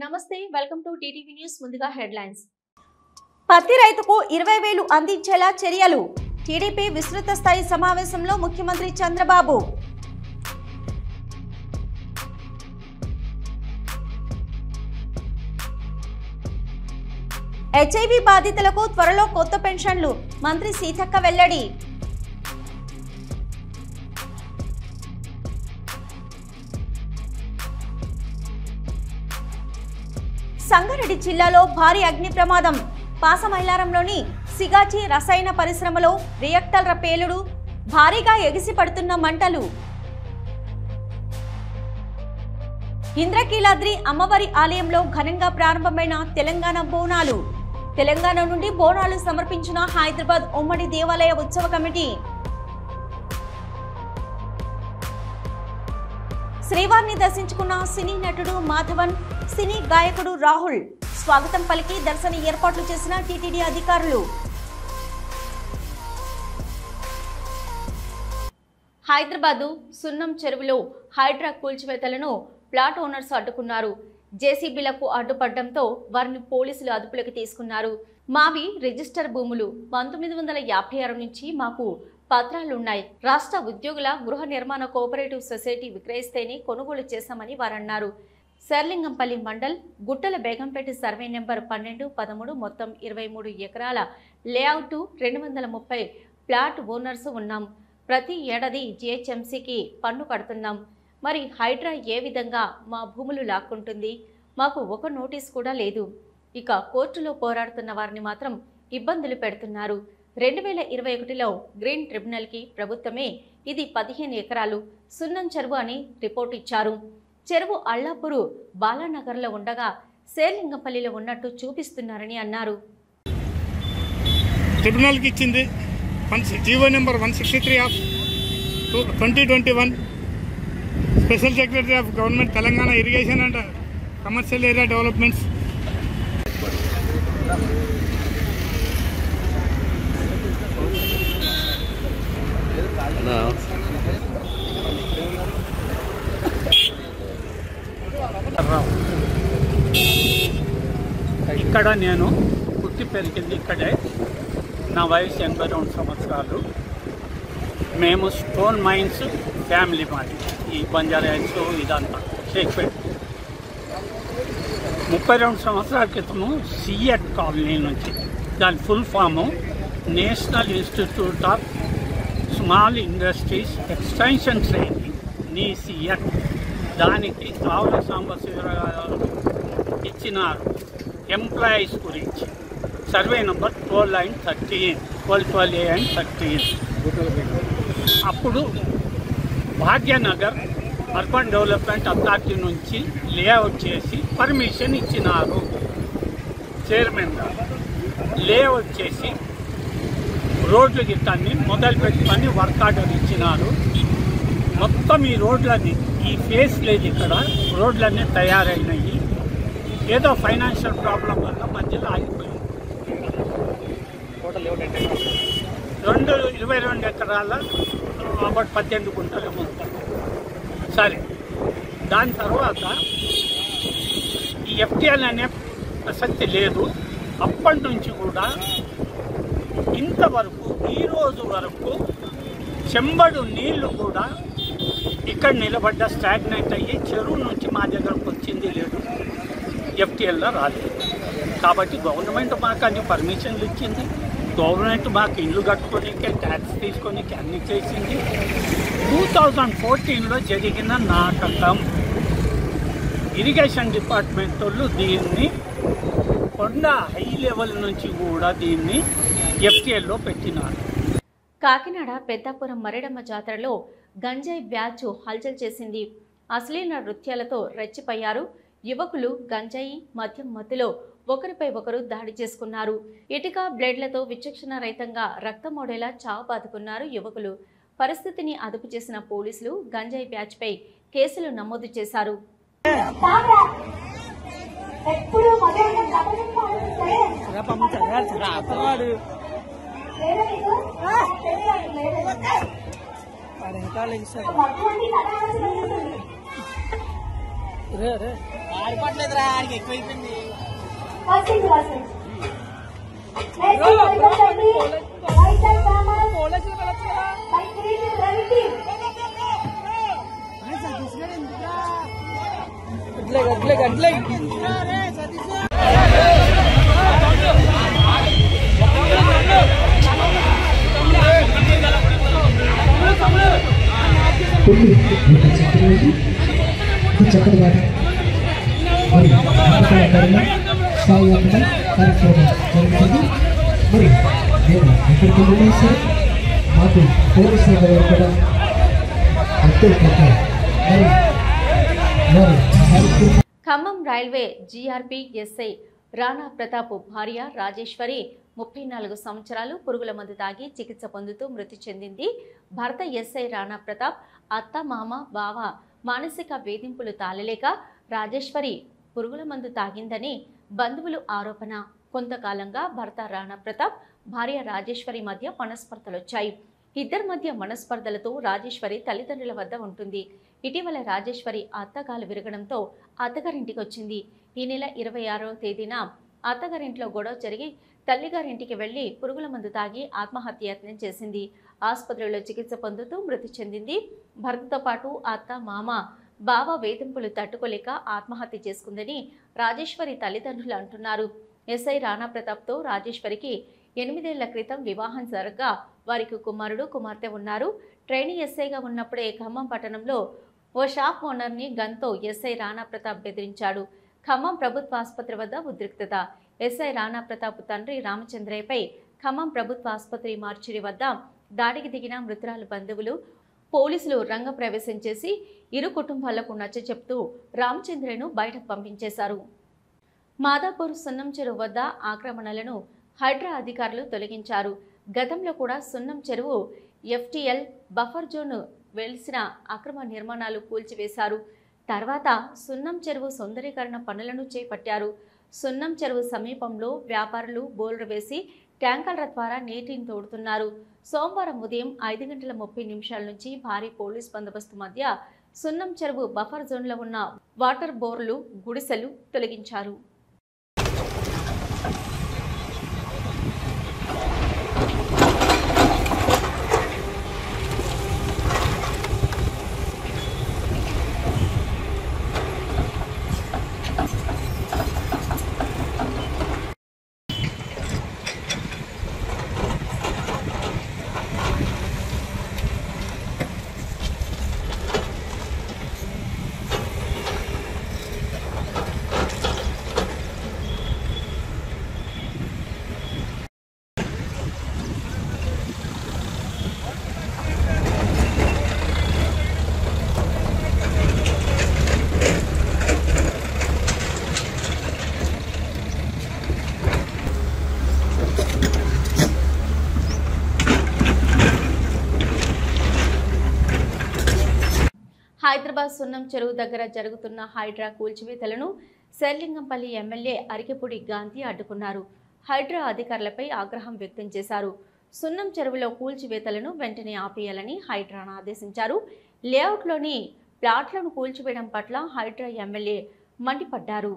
నమస్తే welcome to TTV news ముందుగా headlines పత్తి రైతుకు 20,000 అందించేలా చర్యలు టీడీపీ విస్తృత స్థాయి సమావేశంలో ముఖ్యమంత్రి చంద్రబాబు హెచ్ఐవి బాధితులకు త్వరలో కొత్త పెన్షన్లు మంత్రి సీతక్క వెల్లడి సంగారెడ్డి జిల్లాలో భారీ అగ్ని ప్రమాదం పాసమైలారంలోని సిగాచి రసాయన పరిశ్రమలో రియాక్టర్ల పేలుడు భారీగా ఎగిసిపడుతున్న మంటలు ఇంద్రకీలాద్రి అమ్మవారి ఆలయంలో ఘనంగా ప్రారంభమైన తెలంగాణ బోనాలు తెలంగాణ నుండి బోనాలు సమర్పించిన హైదరాబాద్ ఉమ్మడి దేవాలయ ఉత్సవ కమిటీ శ్రీవారిని దర్శించుకున్న సినీ నటుడు మాధవన్ సినీ గాయకుడు రాహుల్ స్వాగతం పలికి దర్శన ఏర్పాట్లు చేసిన టీటీడీ అధికారులు హైదరాబాదు సున్నం చెరువులో హైడ్రా కూల్చివేతలను ప్లాట్ ఓనర్స్ అడ్డుకున్నారు. జేసీబీలకు అడ్డుపడడంతో వారిని పోలీసులు అదుపులోకి తీసుకున్నారు. మావి రిజిస్టర్ భూములు 1956 నుంచి మాకు పత్రాలున్నాయి. రాష్ట్ర ఉద్యోగుల గృహ నిర్మాణ కోఆపరేటివ్ సొసైటీ విక్రయిస్తేనే కొనుగోలు చేశామని వారన్నారు. శర్లింగంపల్లి మండల్ గుట్టల బేగంపేట సర్వే నెంబర్ 12, 13 మొత్తం 23 ఎకరాల లేఅవుట్ 230 ప్లాట్ ఓనర్స్ ఉన్నాం. ప్రతి ఏడాది జిహెచ్ఎంసీకి పన్ను కడుతున్నాం. మరి హైడ్రా ఏ విధంగా మా భూములు లాక్కుంటుంది? మాకు ఒక నోటీస్ కూడా లేదు. ఇక కోర్టులో పోరాడుతున్న వారిని మాత్రం ఇబ్బందులు పెడుతున్నారు. 2021లో గ్రీన్ ట్రిబ్యునల్కి ప్రభుత్వమే ఇది 15 ఎకరాలు సున్నం చెరువు అని రిపోర్ట్ ఇచ్చారు. చెరువు అల్లాపూరు బాలానగర్లో ఉండగా శేర్లింగంపల్లిలో ఉన్నట్టు చూపిస్తున్నారని అన్నారు. ట్రిబ్యునల్కి ఇచ్చింది GO number 163 of 2021 special secretary of government Telangana irrigation and commercial area developments ఇక్కడ నేను పుట్టి పెరిగింది ఇక్కడే. నా వయసు 82 సంవత్సరాలు. మేము స్టోన్ మైన్స్ ఫ్యామిలీ మాది. ఈ బంజారా హిల్స్ ఇదంతా షేక్పేట. 32 సంవత్సరాల క్రితము సిఎట్ కాలనీ నుంచి, దాని full form national institute of small industries extension training SIET, దానికి రావుల సాంబశివరావు ఇచ్చినారు ఎంప్లాయీస్ గురించి. Survey number 12 and 13, 12A and 13. అప్పుడు భాగ్యనగర్ అర్బన్ డెవలప్మెంట్ అథారిటీ నుంచి లేఅవుట్ చేసి పర్మిషన్ ఇచ్చినారు. చైర్మన్ గారు లేఅవుట్ చేసి రోడ్లు గిట్టాన్ని మొదలు పెట్టుకొని వర్క్ ఆర్డర్ ఇచ్చినారు. మొత్తం ఈ రోడ్లన్నీ, ఈ ఫేస్ లేదు ఇక్కడ, రోడ్లన్నీ తయారైనాయి. ఏదో ఫైనాన్షియల్ ప్రాబ్లం వల్ల మధ్యలో ఆగిపోయింది. 22 ఎకరాల అబౌట్ 18 గుంటలు మొత్తం. సరే, దాని తర్వాత ఈ ఎఫ్టీఎల్ అనే ప్రసక్తి లేదు. అప్పటి నుంచి కూడా ఇంతవరకు ఈరోజు వరకు చెంబడు నీళ్లు కూడా ఇక్కడ నిలబడ్డ స్టాగ్నెంట్ అయ్యి చెరువు నుంచి మా దగ్గరకు వచ్చింది లేదు, ఎఫ్టీఎల్లో రాలేదు. కాబట్టి గవర్నమెంట్ మాకు అన్ని పర్మిషన్లు ఇచ్చింది. గవర్నమెంట్ మాకు ఇల్లు కట్టుకోనికే, ట్యాక్స్ తీసుకొనికే అన్ని చేసింది. 2014లో జరిగిన నాటకం. ఇరిగేషన్ డిపార్ట్మెంట్ వాళ్ళు దీన్ని కొండ హై లెవెల్ నుంచి కూడా దీన్ని ఎఫ్టీఎల్లో పెట్టినారు. కాకినాడ పెద్దాపురం మరిడమ్మ జాతరలో గంజాయి బ్యాచ్ హల్చల్ చేసింది. అశ్లీల నృత్యాలతో రెచ్చిపోయారు యువకులు. గంజాయి మద్యం మత్తులో ఒకరిపై ఒకరు దాడి చేసుకున్నారు. ఇటుక బ్లేడ్లతో విచక్షణ రహితంగా రక్తమోడేలా చావు బాదుకున్నారు యువకులు. పరిస్థితిని అదుపు చేసిన పోలీసులు గంజాయి బ్యాచ్ పై కేసులు నమోదు చేశారు. చక్కటి మాట మరి సాయి కార్యక్రమం జరుగుతుంది. మరి నేను ఎక్కడికి వెళ్ళినా సరే మాకు పోలీసుల వారు కూడా ఎంతో పెద్ద మరి Khammam railway GRP SI Rana Pratap భార్య రాజేశ్వరి 34 సంవత్సరాలు పురుగుల మందు తాగి చికిత్స పొందుతూ మృతి చెందింది. భర్త ఎస్ఐ రాణా ప్రతాప్ అత్త మామ బావ మానసిక వేధింపులు తాళలేక రాజేశ్వరి పురుగుల మందు తాగిందని బంధువులు ఆరోపణ. కొంతకాలంగా భర్త రాణా ప్రతాప్ భార్య రాజేశ్వరి మధ్య మనస్పర్ధలొచ్చాయి. ఇద్దరి మధ్య మనస్పర్ధలతో రాజేశ్వరి తల్లిదండ్రుల వద్ద ఉంటుంది. ఇటీవల రాజేశ్వరి అత్తగాలు విరగడంతో అత్తగారింటికి వచ్చింది. ఈ నెల 26వ తేదీన అత్తగారింట్లో గొడవ జరిగి తల్లిగారింటికి వెళ్లి పురుగుల మందు తాగి ఆత్మహత్యాయత్నం చేసింది. ఆసుపత్రిలో చికిత్స పొందుతూ మృతి చెందింది. భర్తతో పాటు అత్త మామ బావ వేధింపులు తట్టుకోలేక ఆత్మహత్య చేసుకుందని రాజేశ్వరి తల్లిదండ్రులు అంటున్నారు. ఎస్ఐ రాణా ప్రతాప్తో రాజేశ్వరికి 8 ఏళ్ల క్రితం వివాహం జరగగా వారికి కుమారుడు కుమార్తె ఉన్నారు. ట్రైనీ ఎస్ఐగా ఉన్నప్పుడే ఖమ్మం పట్టణంలో ఓ షాప్ ఓనర్ని గన్తో ఎస్ఐ రాణా ప్రతాప్ బెదిరించాడు. ఖమ్మం ప్రభుత్వ ఆసుపత్రి వద్ద ఉద్రిక్తత. ఎస్ఐ రాణా ప్రతాప్ తండ్రి రామచంద్రయ్యపై ఖమ్మం ప్రభుత్వ ఆసుపత్రి మార్చిరి వద్ద దాడికి దిగిన మృతురాలు బంధువులు పోలీసులు రంగప్రవేశం చేసి ఇరు కుటుంబాలకు నచ్చచెప్తూ రామచంద్రయ్యను బయటకు పంపించేశారు. మాదాపూర్ సున్నం చెరువు వద్ద ఆక్రమణలను హైడ్రా అధికారులు తొలగించారు. గతంలో కూడా సున్నం చెరువు FTL బఫర్ జోన్ వెలిసిన అక్రమ నిర్మాణాలు కూల్చివేశారు. తర్వాత సున్నం చెరువు సుందరీకరణ పనులను చేపట్టారు. సున్నం చెరువు సమీపంలో వ్యాపారులు బోర్డు వేసి ట్యాంకర్ల ద్వారా నీటిని తోడుతున్నారు. సోమవారం ఉదయం 5:30 నుంచి భారీ పోలీస్ బందోబస్తు మధ్య సున్నం చెరువు బఫర్ జోన్లో ఉన్న వాటర్ బోర్లు గుడిసెలు తొలగించారు. హైదరాబాద్ సున్నం చెరువు దగ్గర జరుగుతున్న హైడ్రా కూల్చివేతలను శేర్లింగంపల్లి ఎమ్మెల్యే అరికెపూడి గాంధీ అడ్డుకున్నారు. హైడ్రా అధికారులపై ఆగ్రహం వ్యక్తం చేశారు. సున్నం చెరువులో కూల్చివేతలను వెంటనే ఆపేయాలని హైడ్రాను ఆదేశించారు. లేఅవుట్లోని ప్లాట్లను కూల్చివేయడం పట్ల హైడ్రా ఎమ్మెల్యే మండిపడ్డారు.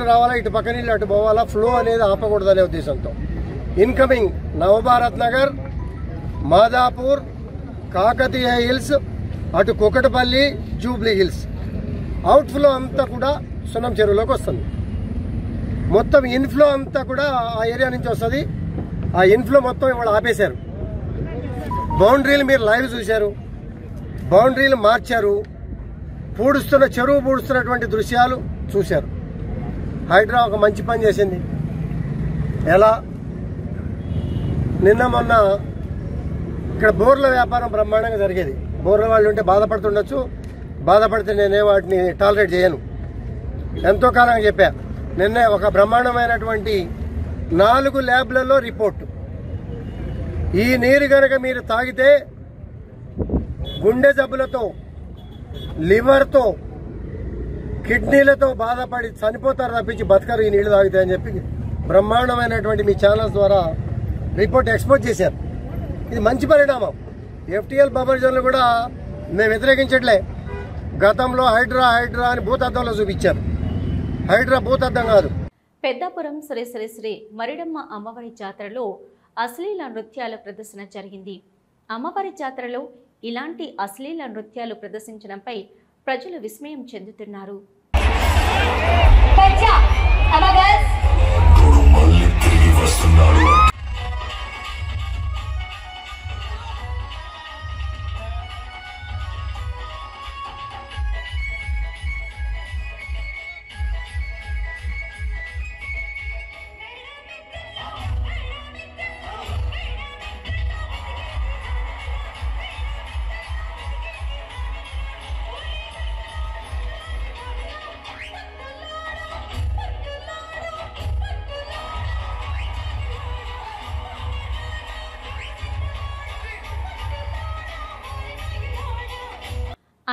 రావాలా, ఇటు పక్క నీళ్ళు అటు పోవాలా, ఫ్లో అనేది ఆపకూడదనే ఉద్దేశంతో ఇన్కమింగ్ నవభారత్ నగర్, మాదాపూర్, కాకతీయ హిల్స్, అటు Kukatpally, Jubilee hills out flow అంతా కూడా సున్నం చెరువులోకి వస్తుంది. మొత్తం ఇన్ఫ్లో అంతా కూడా ఆ ఏరియా నుంచి వస్తుంది. ఆ ఇన్ఫ్లో మొత్తం ఇవాళ ఆపేశారు. బౌండరీలు మీరు లైవ్ చూశారు, బౌండరీలు మార్చారు, చెరువు పూడుస్తున్నటువంటి దృశ్యాలు చూశారు. హైడ్రా ఒక మంచి పని చేసింది. ఎలా నిన్న మొన్న ఇక్కడ బోర్ల వ్యాపారం బ్రహ్మాండంగా జరిగేది. బోర్ల వాళ్ళు ఉంటే బాధపడుతుండొచ్చు, బాధపడితే నేనే వాటిని టాలరేట్ చేయను. ఎంతో కాలంగా చెప్పా. నిన్నే ఒక బ్రహ్మాండమైనటువంటి 4 ల్యాబ్లలో రిపోర్టు, ఈ నీరు కనుక మీరు తాగితే గుండె జబ్బులతో, లివర్తో, కిడ్నీలతో బాధపడి చనిపోతారు తప్పించి బతకరు ఈ నీళ్లు తాగుతాయని చెప్పి బ్రహ్మాండమైనటువంటి మీ ఛానల్స్ ద్వారా రిపోర్ట్ ఎక్స్పోజ్ చేశారు. ఇది మంచి పరిణామం. FTL బఫర్ జోన్లు కూడా మేము వ్యతిరేకించట్లే. గతంలో హైడ్రా అని భూతద్దంలో చూపించారు. హైడ్రా భూతద్దం కాదు. పెద్దాపురం శ్రీ శ్రీ శ్రీ మరిడమ్మ అమ్మవారి జాతరలో అశ్లీల నృత్యాల ప్రదర్శన జరిగింది. అమ్మవారి జాతరలో ఇలాంటి అశ్లీల నృత్యాలు ప్రదర్శించడంపై ప్రజలు విస్మయం చెందుతున్నారు.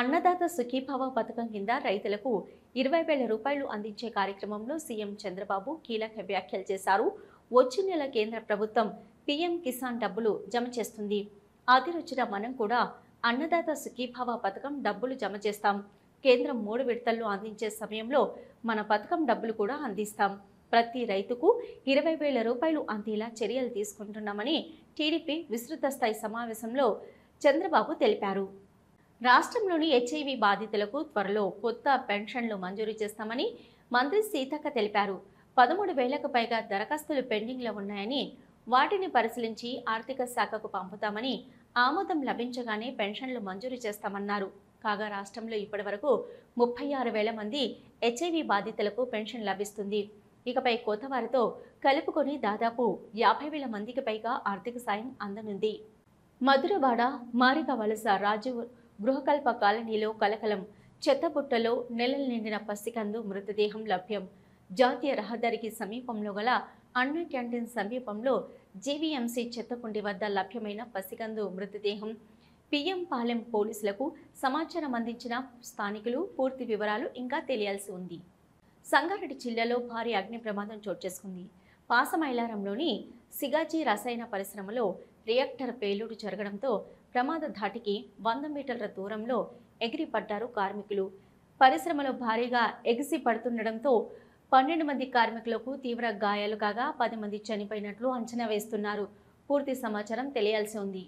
అన్నదాత సుఖీభవ పథకం కింద రైతులకు 20,000 రూపాయలు అందించే కార్యక్రమంలో సీఎం చంద్రబాబు కీలక వ్యాఖ్యలు చేశారు. వచ్చే నెల కేంద్ర ప్రభుత్వం పీఎం కిసాన్ డబ్బులు జమ చేస్తుంది. అది వచ్చిన మనం కూడా అన్నదాత సుఖీభవ పథకం డబ్బులు జమ చేస్తాం. కేంద్రం 3 విడతల్లో అందించే సమయంలో మన పథకం డబ్బులు కూడా అందిస్తాం. ప్రతి రైతుకు 20,000 రూపాయలు అందేలా చర్యలు తీసుకుంటున్నామని టీడీపీ విస్తృత స్థాయి సమావేశంలో చంద్రబాబు తెలిపారు. రాష్ట్రంలోని HIV బాధితులకు త్వరలో కొత్త పెన్షన్లు మంజూరు చేస్తామని మంత్రి సీతక్క తెలిపారు. 13,000కు పైగా దరఖాస్తులు పెండింగ్లో ఉన్నాయని, వాటిని పరిశీలించి ఆర్థిక శాఖకు పంపుతామని, ఆమోదం లభించగానే పెన్షన్లు మంజూరు చేస్తామన్నారు. కాగా రాష్ట్రంలో ఇప్పటివరకు 36,000 మంది HIV బాధితులకు పెన్షన్ లభిస్తుంది. ఇకపై కొత్త వారితో కలుపుకొని దాదాపు 50,000 మందికి పైగా ఆర్థిక సాయం అందనుంది. మధురవాడ మారిక వలస రాజు గృహకల్ప కాలనీలో కలకలం. చెత్తబుట్టలో నెలలు నిండిన పసికందు మృతదేహం లభ్యం. జాతీయ రహదారికి సమీపంలో గల అన్న క్యాంటీన్ సమీపంలో జీవీఎంసీ చెత్తకుండి వద్ద లభ్యమైన పసికందు మృతదేహం. పిఎం పాలెం పోలీసులకు సమాచారం అందించిన స్థానికులు పూర్తి వివరాలు ఇంకా తెలియాల్సి ఉంది. సంగారెడ్డి జిల్లాలో భారీ అగ్ని ప్రమాదం చోటు చేసుకుంది. పాసమైలారంలోని సిగాజీ రసాయన పరిశ్రమలో రియాక్టర్ పేలుడు జరగడంతో ప్రమాద ధాటికి 100 మీటర్ల దూరంలో ఎగిరిపడ్డారు కార్మికులు. పరిశ్రమలో భారీగా ఎగిసి పడుతుండటంతో 12 మంది కార్మికులకు తీవ్ర గాయాలు కాగా 10 మంది చనిపోయినట్లు అంచనా వేస్తున్నారు. పూర్తి సమాచారం తెలియాల్సి ఉంది.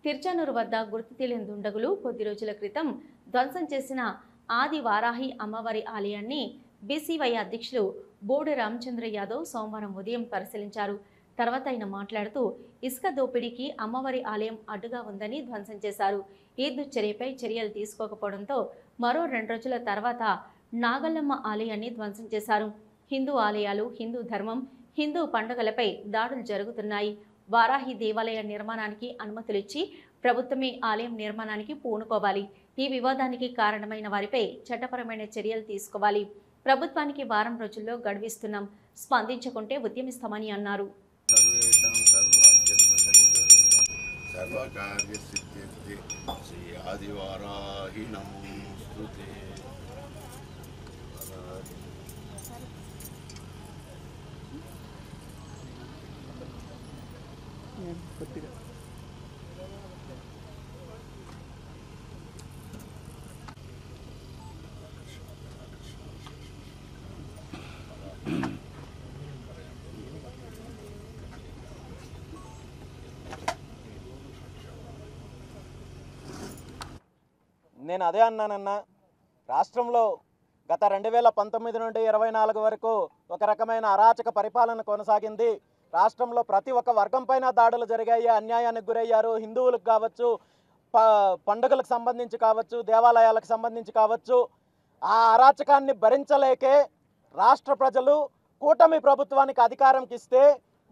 తిర్చానూరు వద్ద గుర్తు తెలియని దుండగులు కొద్ది రోజుల క్రితం ధ్వంసం చేసిన ఆది వారాహి అమ్మవారి ఆలయాన్ని బీసీవై అధ్యక్షులు బోడి రామచంద్ర యాదవ్ సోమవారం ఉదయం పరిశీలించారు. తర్వాత ఆయన మాట్లాడుతూ ఇసుక దోపిడీకి అమ్మవారి ఆలయం అడ్డుగా ఉందని ధ్వంసం చేశారు. ఈ దుశ్చర్యపై చర్యలు తీసుకోకపోవడంతో మరో 2 రోజుల తర్వాత నాగల్లమ్మ ఆలయాన్ని ధ్వంసం చేశారు. హిందూ ఆలయాలు, హిందూ ధర్మం, హిందూ పండుగలపై దాడులు జరుగుతున్నాయి. వారాహి దేవాలయ నిర్మాణానికి అనుమతులిచ్చి ప్రభుత్వమే ఆలయం నిర్మాణానికి పూనుకోవాలి. ఈ వివాదానికి కారణమైన వారిపై చట్టపరమైన చర్యలు తీసుకోవాలి. ప్రభుత్వానికి వారం రోజుల్లో గడువిస్తున్నాం, స్పందించకుంటే ఉద్యమిస్తామని అన్నారు. నేను అదే అన్నానన్నా, రాష్ట్రంలో గత 2019 నుండి 24 వరకు ఒక రకమైన అరాచక పరిపాలన కొనసాగింది. రాష్ట్రంలో ప్రతి ఒక్క వర్గం పైన దాడులు జరిగాయి, అన్యాయానికి గురయ్యారు. హిందువులకు కావచ్చు, పండుగలకు సంబంధించి కావచ్చు, దేవాలయాలకు సంబంధించి కావచ్చు. ఆ అరాచకాన్ని భరించలేకే రాష్ట్ర ప్రజలు కూటమి ప్రభుత్వానికి అధికారంకి ఇస్తే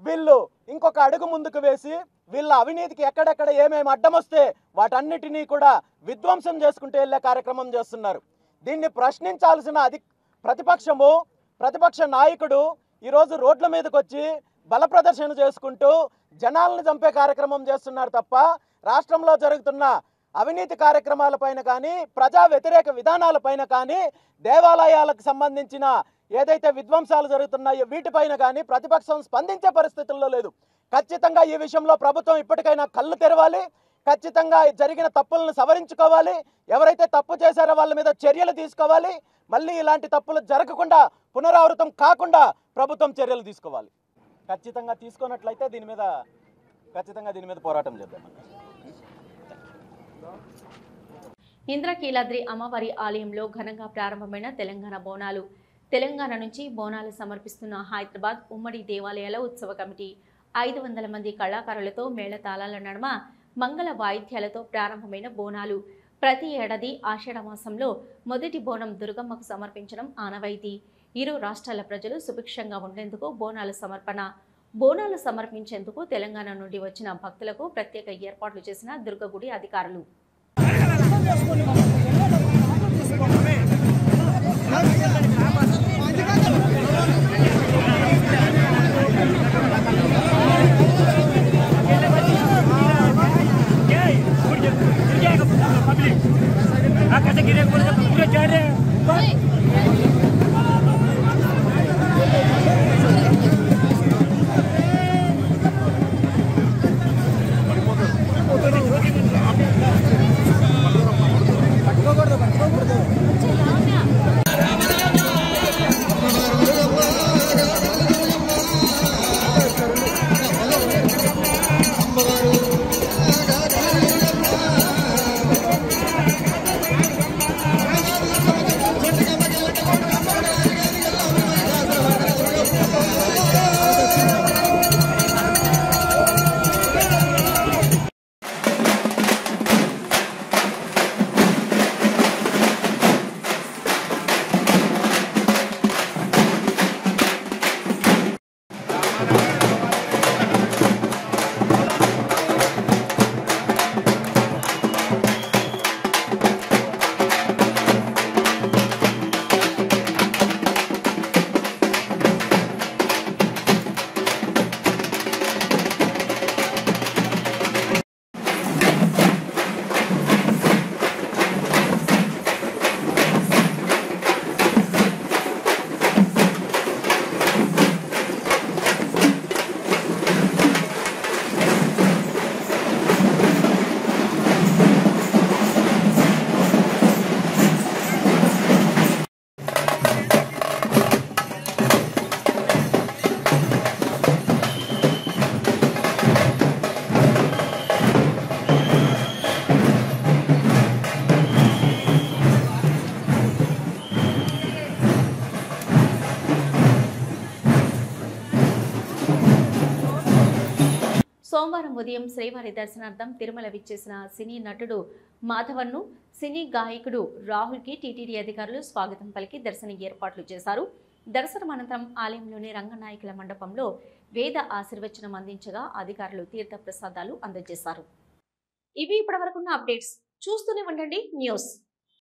వీళ్ళు ఇంకొక అడుగు ముందుకు వేసి వీళ్ళ అవినీతికి ఎక్కడెక్కడ ఏమేమి అడ్డం వస్తే వాటన్నిటినీ కూడా విధ్వంసం చేసుకుంటూ వెళ్ళే కార్యక్రమం చేస్తున్నారు. దీన్ని ప్రశ్నించాల్సిన ప్రతిపక్ష నాయకుడు ఈరోజు రోడ్ల మీదకి వచ్చి బల ప్రదర్శన చేసుకుంటూ జనాలను చంపే కార్యక్రమం చేస్తున్నారు తప్ప రాష్ట్రంలో జరుగుతున్న అవినీతి కార్యక్రమాలపైన కానీ ప్రజా వ్యతిరేక విధానాలపైన కానీ దేవాలయాలకు సంబంధించిన ఏదైతే విధ్వంసాలు జరుగుతున్నాయో వీటిపైన కానీ ప్రతిపక్షం స్పందించే పరిస్థితుల్లో లేదు. ఖచ్చితంగా ఈ విషయంలో ప్రభుత్వం ఇప్పటికైనా కళ్ళు తెరవాలి. ఖచ్చితంగా జరిగిన తప్పులను సవరించుకోవాలి. ఎవరైతే తప్పు చేశారో వాళ్ళ మీద చర్యలు తీసుకోవాలి. మళ్ళీ ఇలాంటి తప్పులు జరగకుండా పునరావృతం కాకుండా ప్రభుత్వం చర్యలు తీసుకోవాలి. ఖచ్చితంగా తీసుకున్నట్లయితే దీని మీద పోరాటం చేద్దాం. ఇంద్రకీలాద్రి అమ్మవారి ఆలయంలో ఘనంగా ప్రారంభమైన తెలంగాణ బోనాలు. తెలంగాణ నుంచి బోనాలు సమర్పిస్తున్న హైదరాబాద్ ఉమ్మడి దేవాలయాల ఉత్సవ కమిటీ 500 మంది కళాకారులతో మేళతాళాల నడుమ మంగళ వాయిద్యాలతో ప్రారంభమైన బోనాలు. ప్రతి ఏడాది ఆషాఢ మాసంలో మొదటి బోనం దుర్గమ్మకు సమర్పించడం ఆనవాయితీ. ఇరు రాష్ట్రాల ప్రజలు సుభిక్షంగా ఉండేందుకు బోనాలు సమర్పించేందుకు తెలంగాణ నుండి వచ్చిన భక్తులకు ప్రత్యేక ఏర్పాట్లు చేసిన దుర్గగుడి అధికారులు. సోమవారం ఉదయం శ్రీవారి దర్శనార్థం తిరుమల విచ్చేసిన సినీ నటుడు మాధవన్ను సినీ గాయకుడు రాహుల్కి టీటీడీ అధికారులు స్వాగతం పలికి దర్శన ఏర్పాట్లు చేశారు. దర్శనం అనంతరం ఆలయంలోని రంగనాయకుల మండపంలో వేద ఆశీర్వచనం అందించగా అధికారులు తీర్థ ప్రసాదాలు అందజేశారు. ఇవి ఇప్పటివరకున్న అప్డేట్స్. చూస్తూనే ఉండండి న్యూస్.